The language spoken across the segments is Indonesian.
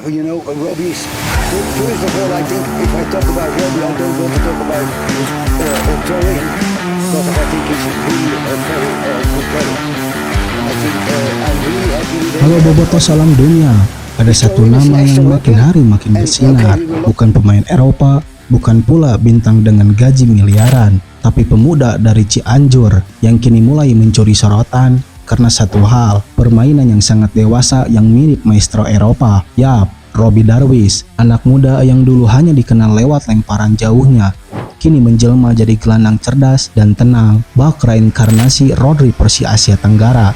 Robbie's. First of all, I think if I talk about Robbie, I don't want to talk about Turin, because I think he's really a very good player. I think I'm really happy with him. Halo Boboto, salam dunia. Ada satu nama yang makin hari makin bersinar. Bukan pemain Eropa, bukan pula bintang dengan gaji miliaran, tapi pemuda dari Cianjur yang kini mulai mencuri sorotan karena satu hal, permainan yang sangat dewasa yang mirip maestro Eropa. Yap, Robbie Darwish, anak muda yang dulu hanya dikenal lewat lemparan jauhnya, kini menjelma jadi gelandang cerdas dan tenang, bak reinkarnasi Rodri Persi Asia Tenggara.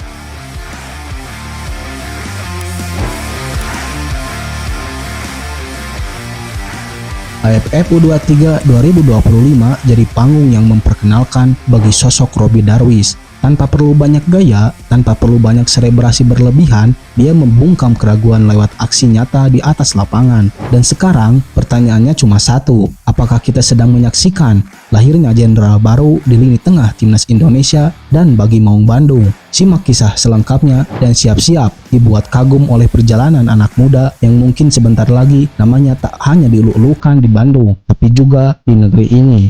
AFF U23 2025 jadi panggung yang memperkenalkan bagi sosok Robbie Darwish. Tanpa perlu banyak gaya, tanpa perlu banyak selebrasi berlebihan, dia membungkam keraguan lewat aksi nyata di atas lapangan. Dan sekarang, pertanyaannya cuma satu, apakah kita sedang menyaksikan lahirnya jenderal baru di lini tengah timnas Indonesia dan bagi Maung Bandung? Simak kisah selengkapnya dan siap-siap dibuat kagum oleh perjalanan anak muda yang mungkin sebentar lagi namanya tak hanya dieluk-elukan di Bandung, tapi juga di negeri ini.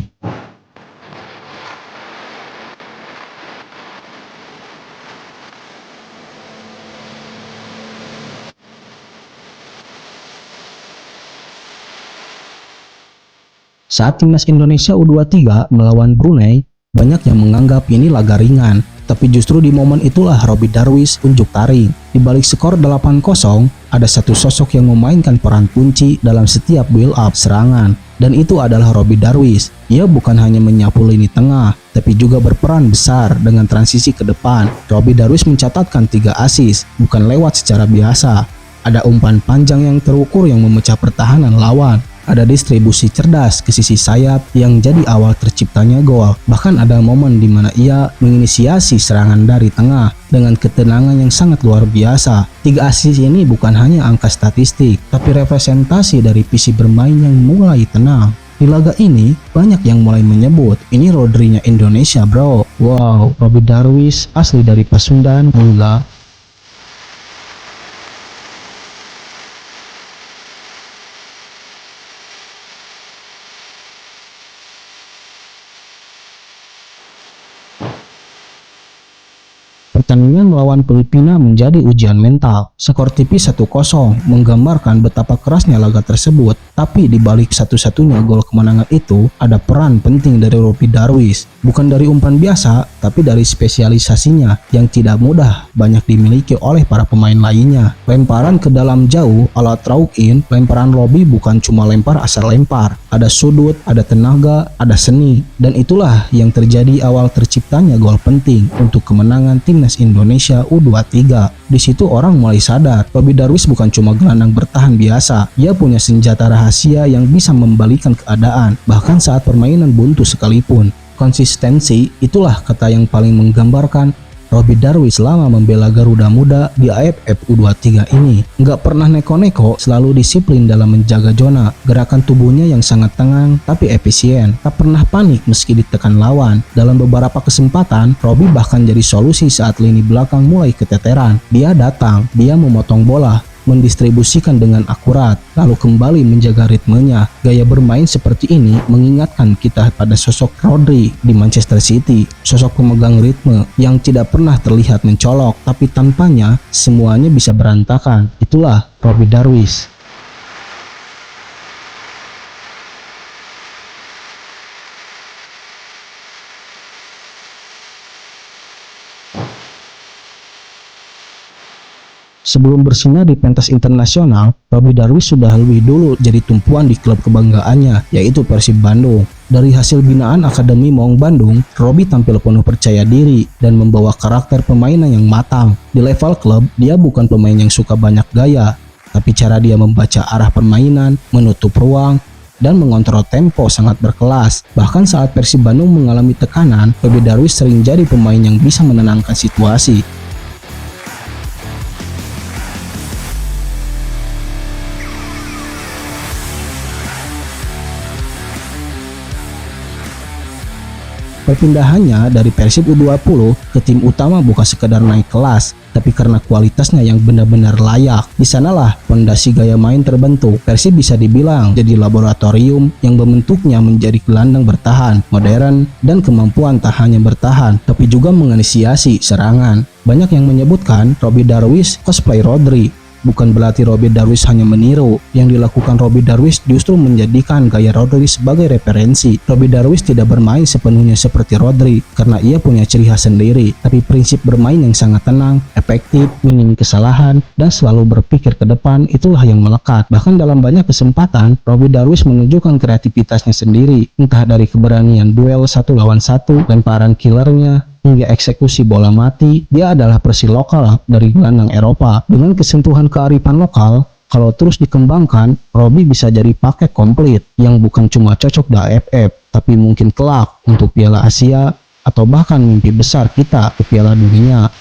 Saat timnas Indonesia U23 melawan Brunei, banyak yang menganggap ini laga ringan. Tapi justru di momen itulah Robbie Darwish unjuk taring. Di balik skor 8-0, ada satu sosok yang memainkan peran kunci dalam setiap build-up serangan. Dan itu adalah Robbie Darwish. Ia bukan hanya menyapu lini tengah, tapi juga berperan besar dengan transisi ke depan. Robbie Darwish mencatatkan 3 assist, bukan lewat secara biasa. Ada umpan panjang yang terukur yang memecah pertahanan lawan. Ada distribusi cerdas ke sisi sayap yang jadi awal terciptanya gol. Bahkan ada momen di mana ia menginisiasi serangan dari tengah dengan ketenangan yang sangat luar biasa. 3 assist ini bukan hanya angka statistik, tapi representasi dari visi bermain yang mulai tenang. Di laga ini, banyak yang mulai menyebut, ini Rodrinya Indonesia bro. Wow, Robbie Darwish asli dari Pasundan, Mula. Pertandingan melawan Filipina menjadi ujian mental. Skor tipis 1-0 menggambarkan betapa kerasnya laga tersebut. Tapi di balik satu-satunya gol kemenangan itu, ada peran penting dari Robbie Darwish. Bukan dari umpan biasa, tapi dari spesialisasinya yang tidak mudah banyak dimiliki oleh para pemain lainnya. Lemparan ke dalam jauh ala throw-in, lemparan Robbie bukan cuma lempar asal lempar. Ada sudut, ada tenaga, ada seni. Dan itulah yang terjadi awal terciptanya gol penting untuk kemenangan timnas Indonesia U23. Di situ orang mulai sadar, Robbie Darwish bukan cuma gelandang bertahan biasa. Ia punya senjata rahasia yang bisa membalikan keadaan, bahkan saat permainan buntu sekalipun. Konsistensi, itulah kata yang paling menggambarkan Robbie Darwish selama membela Garuda Muda di AFF U23 ini. Nggak pernah neko-neko, selalu disiplin dalam menjaga zona. Gerakan tubuhnya yang sangat tenang tapi efisien. Tak pernah panik meski ditekan lawan. Dalam beberapa kesempatan, Robbie bahkan jadi solusi saat lini belakang mulai keteteran. Dia datang, dia memotong bola, mendistribusikan dengan akurat, lalu kembali menjaga ritmenya. Gaya bermain seperti ini mengingatkan kita pada sosok Rodri di Manchester City, sosok pemegang ritme yang tidak pernah terlihat mencolok, tapi tanpanya semuanya bisa berantakan. Itulah Robbie Darwish. Sebelum bersinar di pentas internasional, Robbie Darwish sudah lebih dulu jadi tumpuan di klub kebanggaannya, yaitu Persib Bandung. Dari hasil binaan Akademi Maung Bandung, Robbie tampil penuh percaya diri dan membawa karakter permainan yang matang. Di level klub, dia bukan pemain yang suka banyak gaya, tapi cara dia membaca arah permainan, menutup ruang, dan mengontrol tempo sangat berkelas. Bahkan saat Persib Bandung mengalami tekanan, Robbie Darwish sering jadi pemain yang bisa menenangkan situasi. Perpindahannya dari Persib U20 ke tim utama bukan sekedar naik kelas, tapi karena kualitasnya yang benar-benar layak. Di sanalah fondasi gaya main terbentuk. Persib bisa dibilang jadi laboratorium yang membentuknya menjadi gelandang bertahan, modern, dan kemampuan tak hanya bertahan, tapi juga menginisiasi serangan. Banyak yang menyebutkan Robbie Darwish cosplay Rodri. Bukan berarti Robbie Darwish hanya meniru. Yang dilakukan Robbie Darwish justru menjadikan gaya Rodri sebagai referensi. Robbie Darwish tidak bermain sepenuhnya seperti Rodri karena ia punya ciri khas sendiri, tapi prinsip bermain yang sangat tenang, efektif, minim kesalahan, dan selalu berpikir ke depan itulah yang melekat. Bahkan dalam banyak kesempatan, Robbie Darwish menunjukkan kreativitasnya sendiri, entah dari keberanian duel 1 lawan 1, lemparan killernya, hingga eksekusi bola mati. Dia adalah versi lokal dari gelandang Eropa. Dengan kesentuhan kearifan lokal, kalau terus dikembangkan, Robbie bisa jadi paket komplit yang bukan cuma cocok di AFF, tapi mungkin kelak untuk Piala Asia atau bahkan mimpi besar kita ke Piala Dunia.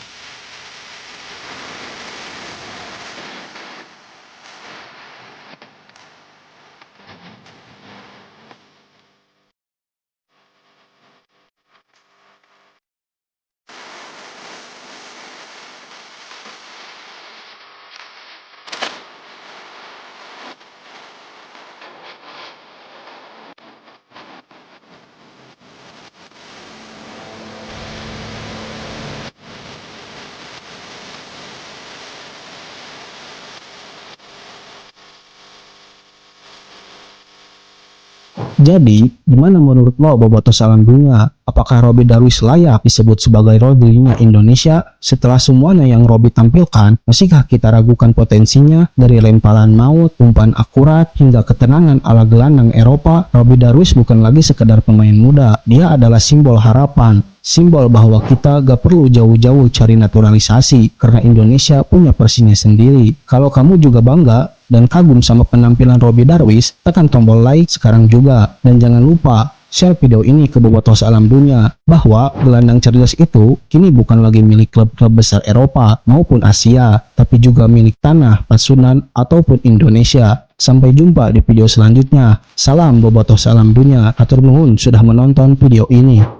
Jadi, gimana menurut lo bobotoh salam dunia? Apakah Robbie Darwish layak disebut sebagai Rodri-nya Indonesia? Setelah semuanya yang Robbie tampilkan, masihkah kita ragukan potensinya? Dari lemparan maut, umpan akurat, hingga ketenangan ala gelandang Eropa, Robbie Darwish bukan lagi sekedar pemain muda. Dia adalah simbol harapan. Simbol bahwa kita gak perlu jauh-jauh cari naturalisasi, karena Indonesia punya versinya sendiri. Kalau kamu juga bangga dan kagum sama penampilan Robbie Darwish, tekan tombol like sekarang juga. Dan jangan lupa share video ini ke bobotoh alam dunia, bahwa gelandang cerdas itu kini bukan lagi milik klub-klub besar Eropa maupun Asia, tapi juga milik tanah, Pasundan, ataupun Indonesia. Sampai jumpa di video selanjutnya. Salam bobotoh alam dunia. Hatur nuhun sudah menonton video ini.